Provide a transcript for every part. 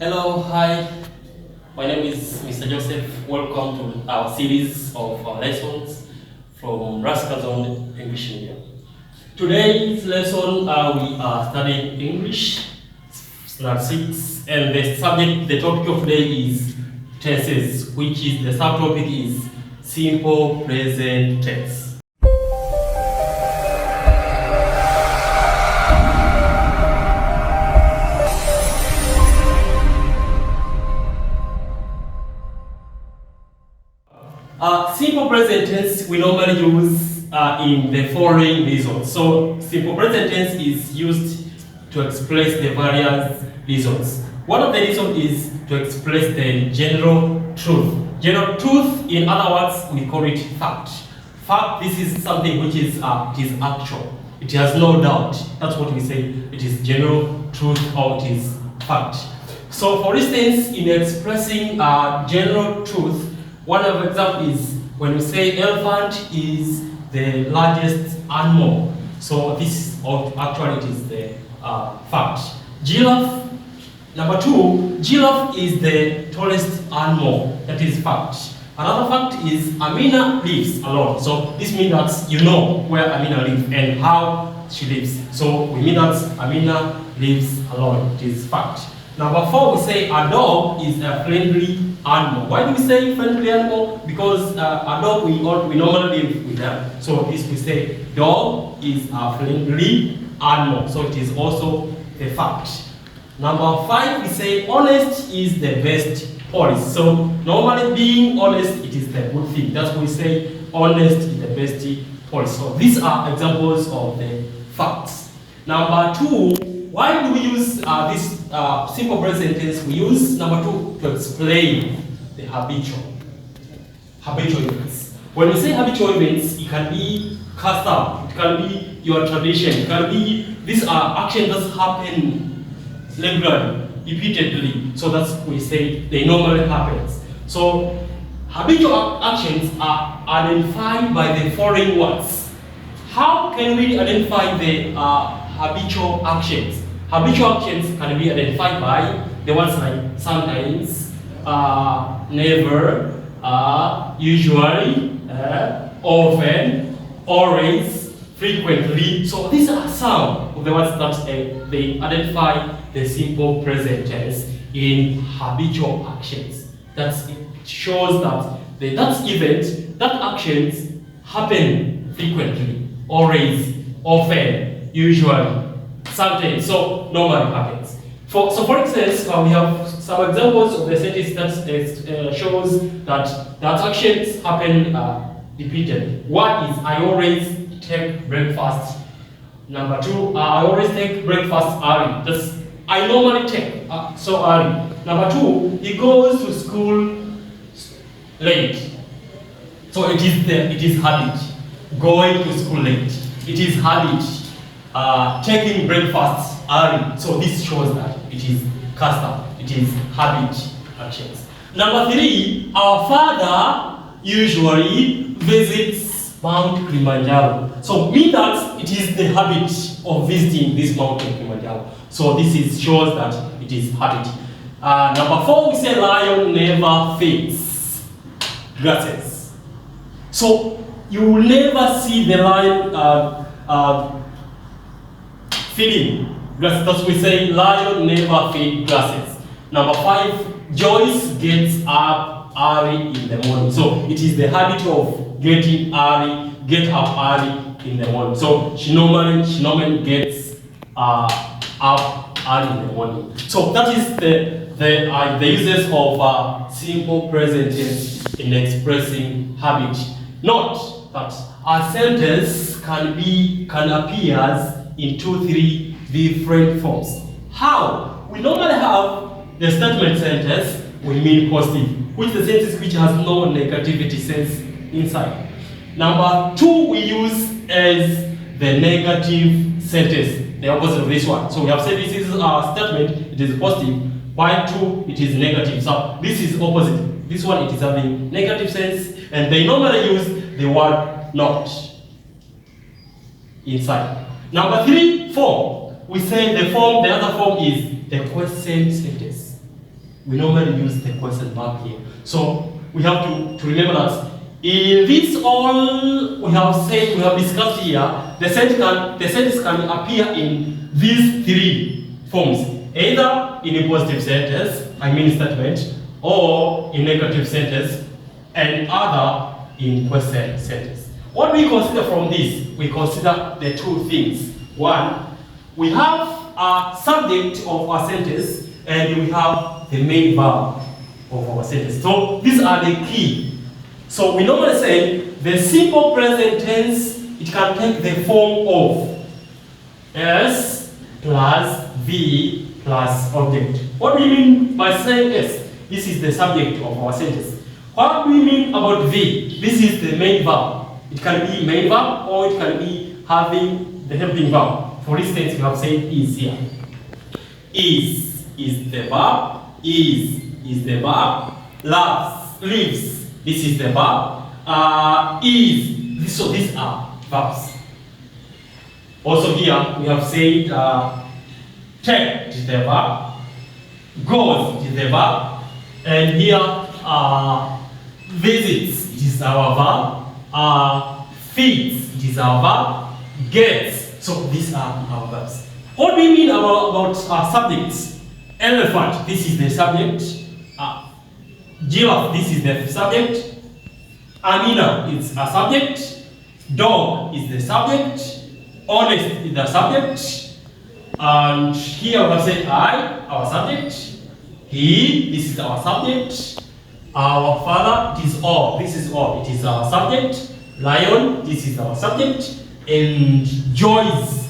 Hello, hi. My name is Mr. Joseph. Welcome to our series of lessons from Raskazon English Media. Today's lesson we are studying English, Standard 6, and the topic of today is tenses, which is the subtopic is simple present tense. Simple present tense we normally use in the following reasons. So simple present tense is used to express the various reasons. One of the reasons is to express the general truth. General truth, in other words, we call it fact. Fact, this is something which is it is actual. It has no doubt. That's what we say. It is general truth or it is fact. So for instance, in expressing general truth, one of the example is when we say elephant is the largest animal. So this actually it is the fact. Giraffe, number two, giraffe is the tallest animal. That is fact. Another fact is Amina lives alone. So this means that you know where Amina lives and how she lives. So we mean that Amina lives alone. It is fact. Number four, we say a dog is a friendly animal. Why do we say friendly animal? Because a dog we normally live with them. So this we say dog is a friendly animal. So it is also a fact. Number five, we say honest is the best policy. So normally being honest, it is the good thing. That's why we say honest is the best policy. So these are examples of the facts. Number two, why do we use this simple present tense? We use number two to explain the habitual events. When we say habitual events, it can be custom, it can be your tradition, it can be these are actions that happen regularly, repeatedly. So that's what we say they normally happens. So habitual actions are identified by the following words. How can we identify the habitual actions? Habitual actions can be identified by the ones like sometimes, never, usually, often, always, frequently. So these are some of the ones that they identify the simple present tense in habitual actions. It shows that that event, that actions happen frequently, always, often, usually, sometimes. So normally happens. For instance, we have some examples of the sentence that shows that actions happen repeatedly. One is I always take breakfast. Number two, I always take breakfast early. That's I normally take so early. Number two, he goes to school late. So it is habit. Going to school late. It is habit. Taking breakfast early. So this shows that it is custom. It is habit actions. Number three, our father usually visits Mount Kilimanjaro. So mean that it is the habit of visiting this mountain Kilimanjaro. So this shows that it is habit. Number four, we say lion never feeds grasses. So you will never see the lion feeding grasses. That's we say lion never feed grasses. Number five, Joyce gets up early in the morning. So it is the habit of get up early in the morning. So she normally gets up early in the morning. So that is the uses of simple present tense in expressing habit. Note that a sentence can appear in 2-3 different forms. How? We normally have the statement sentence, we mean positive, which is the sentence which has no negativity sense inside. Number two, we use as the negative sentence, the opposite of this one. So we have said this is a statement, it is positive, while two, it is negative. So this is opposite. This one, it is having negative sense, and they normally use the word not inside. Number three, form. We say the other form is the question sentence. we normally use the question mark here. So we have to remember that in this all we have discussed here, the sentence can appear in these three forms, either in a positive sentence, I mean statement, or in negative sentence, and other in question sentence. What we consider from this, we consider the two things. One, we have a subject of our sentence, and we have the main verb of our sentence. So these are the key. So we normally say the simple present tense, it can take the form of S plus V plus object. What do we mean by saying S? This is the subject of our sentence. What do we mean about V? This is the main verb. It can be main verb or it can be having the helping verb. For instance, we have said is here. Is the verb. Is the verb. Loves, lives. This is the verb. So these are verbs. Also here we have said take is the verb, goes is the verb, and here visits is our verb, feeds is our verb, gets. So these are our verbs. What do we mean about subjects? Elephant, this is the subject. Giraffe, this is the subject. Amina is a subject. Dog is the subject. Honest is the subject. And here we have said I, our subject. He, this is our subject. Our father, it is all. This is all. It is our subject. Lion, this is our subject. And Joyce,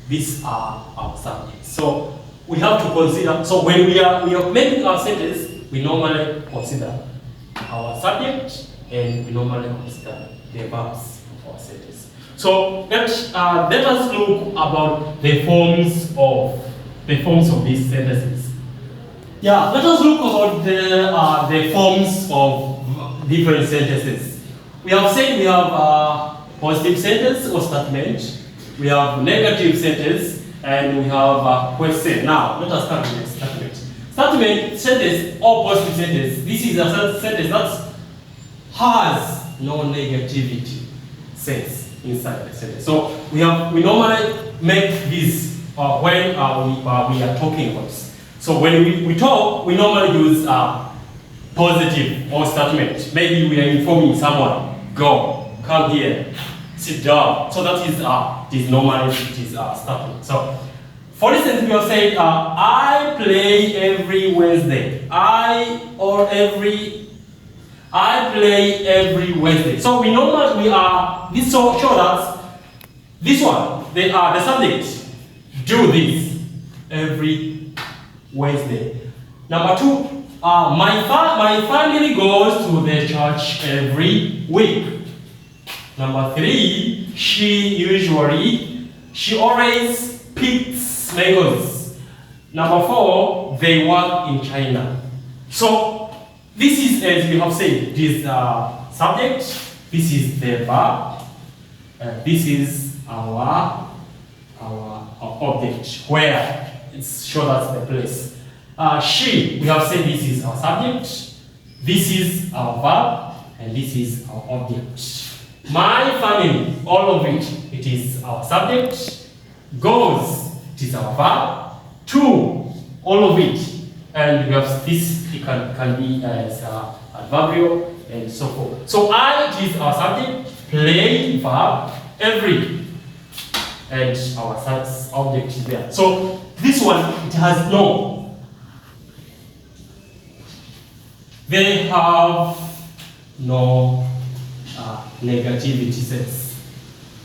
these are our subjects. So we have to consider. So when we are making our sentence, we normally consider our subject and we normally consider the verbs of our sentence. So let us look about the forms of these sentences. Yeah, let us look about the forms of different sentences. We have said we have positive sentence or statement, we have negative sentence, and we have question. Now let us start with statement. Statement sentence or positive sentence. This is a sentence that has no negativity sense inside the sentence. So we normally make this when we are talking about this. So when we talk, we normally use positive or statement. Maybe we are informing someone, go, come here, sit down. So that is normally it is statement. So for instance, we are saying, I play every Wednesday. I play every Wednesday. So we normally this show that this one, the subject, do this every Wednesday. Number two, my family goes to the church every week. Number three, she always picks mangoes. Number four, they work in China. So this is, as we have said, this subject, this is the verb, this is our object, where it shows us the place. She, we have said this is our subject, this is our verb, and this is our object. My family, all of it is our subject. Goes, it is our verb. To, all of it, and we have this, it can be as adverbial and so forth. So I, it is our subject, play, verb, every, and our object is there. So this one, it has no. They have no negativity sense.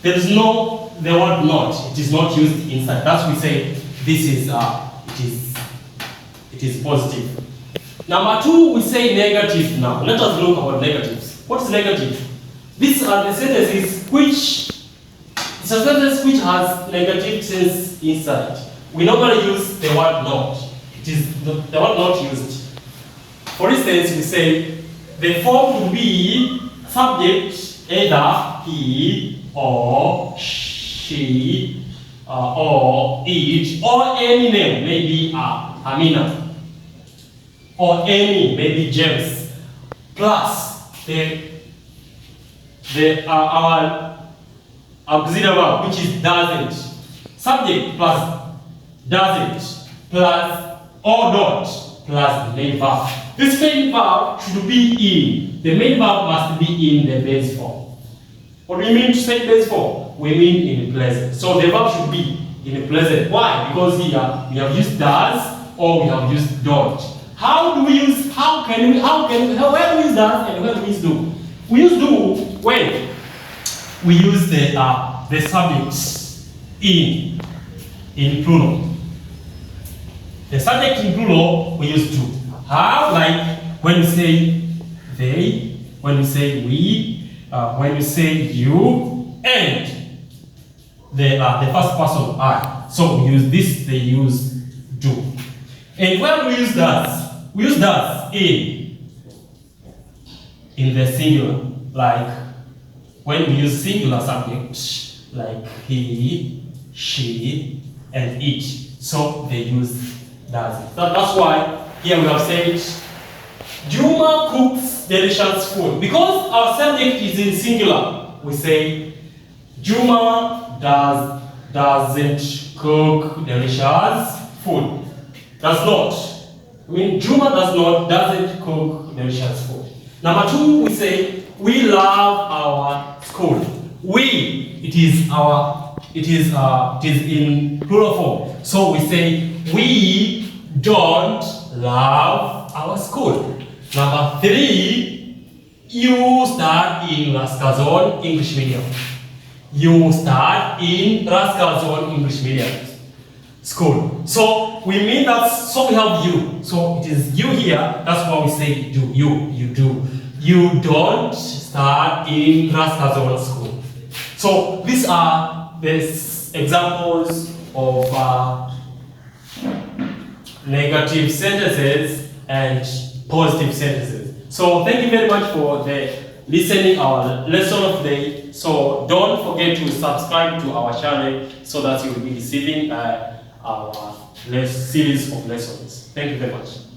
There is no, the word not, it is not used inside. That's we say this is it is positive. Number two, we say negative now. Let us look about negatives. What is negative? These are the sentences which it's a sentence which has negative sense inside. We normally use the word not. It is the word not used. For instance, we say the form would be subject, either he or she or it or any name, maybe Amina. or any, maybe James, plus our auxiliary verb, which is doesn't. Subject plus doesn't plus or not plus the main verb. This main verb should be in. The main verb must be in the base form. What do we mean to say base form? We mean in the present. So the verb should be in the present. Why? Because here we have used does or we have used don't. How do we use? Where do we use does and where do we use do? We use do when we use the subjects in plural. The subject in plural we use do. How? Like when we say they, when we say we, when we say you, and the first person I. So we use this, they use do. And when we use does, we use does in the singular. Like when we use singular subjects, like he, she, and it. So they use does. That's why here we have said Juma cooks delicious food. Because our subject is in singular, we say Juma doesn't cook delicious food. Does not. I mean, Juma doesn't cook delicious food. Number two, we say we love our school. We, it is in plural form. So we say we don't love our school. Number three, you start in Raskazon English medium. You start in Raskazon English medium school. So we mean that, so we have you. So it is you here, that's why we say do, you do. You don't start in Raskazon school. So these are the examples of negative sentences and positive sentences. So thank you very much for listening our lesson of the day. So don't forget to subscribe to our channel so that you will be receiving our series of lessons. Thank you very much.